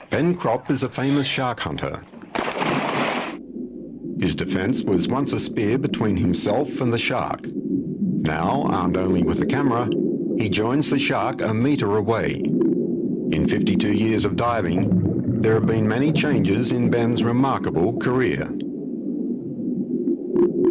Ben Cropp is a famous shark hunter. His defence was once a spear between himself and the shark. Now, armed only with a camera, he joins the shark a metre away. In 52 years of diving, there have been many changes in Ben's remarkable career.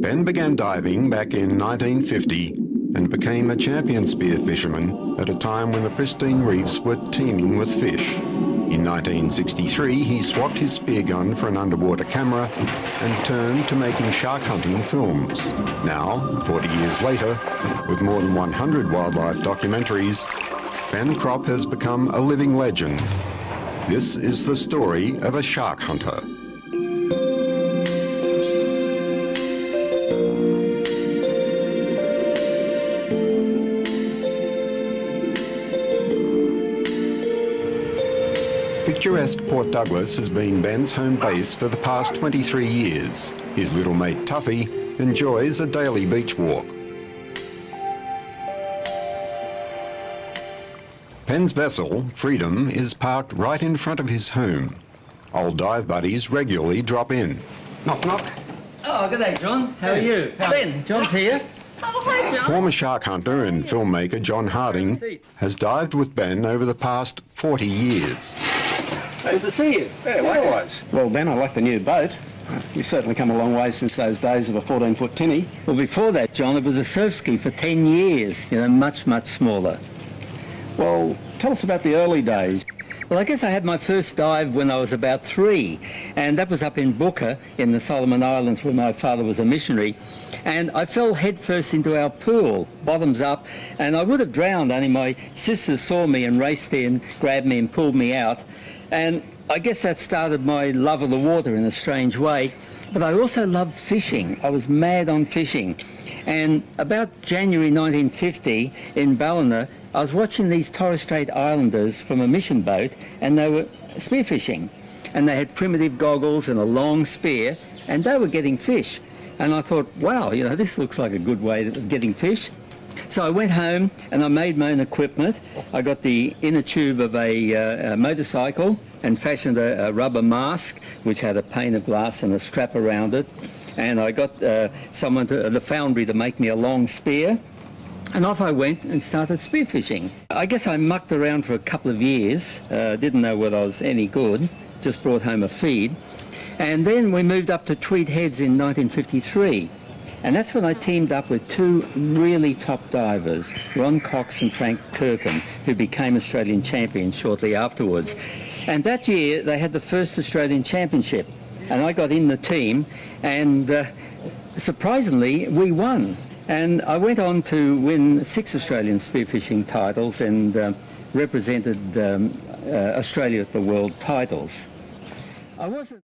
Ben began diving back in 1950 and became a champion spear fisherman at a time when the pristine reefs were teeming with fish. In 1963, he swapped his spear gun for an underwater camera and turned to making shark hunting films. Now, 40 years later, with more than 100 wildlife documentaries, Ben Cropp has become a living legend. This is the story of a shark hunter. Picturesque Port Douglas has been Ben's home base for the past 23 years. His little mate Tuffy enjoys a daily beach walk. Ben's vessel, Freedom, is parked right in front of his home. Old dive buddies regularly drop in. Knock, knock. Oh, good day, John. How are you? Ben, John's here. Oh, hi, John. Former shark hunter and filmmaker John Harding has dived with Ben over the past 40 years. Good to see you. Yeah, likewise. Well, Ben, I like the new boat. You've certainly come a long way since those days of a 14-foot tinny. Well, before that, John, it was a surf ski for 10 years, you know, much, much smaller. Well, tell us about the early days. Well, I guess I had my first dive when I was about 3, and that was up in Booker in the Solomon Islands where my father was a missionary, and I fell headfirst into our pool, bottoms up, and I would have drowned, only my sisters saw me and raced in, grabbed me and pulled me out, and I guess that started my love of the water in a strange way. But I also loved fishing. I was mad on fishing, and about January 1950 in Ballina, I was watching these Torres Strait Islanders from a mission boat, and they were spearfishing. And they had primitive goggles and a long spear, and they were getting fish. And I thought, wow, you know, this looks like a good way of getting fish. So I went home and I made my own equipment. I got the inner tube of a motorcycle and fashioned a rubber mask, which had a pane of glass and a strap around it. And I got someone, the foundry, to make me a long spear. And off I went and started spearfishing. I guess I mucked around for a couple of years, didn't know whether I was any good, just brought home a feed. And then we moved up to Tweed Heads in 1953. And that's when I teamed up with 2 really top divers, Ron Cox and Frank Kirkham, who became Australian champions shortly afterwards. And that year they had the first Australian championship. And I got in the team, and surprisingly, we won. And I went on to win 6 Australian spearfishing titles and represented Australia at the world titles. I wasn't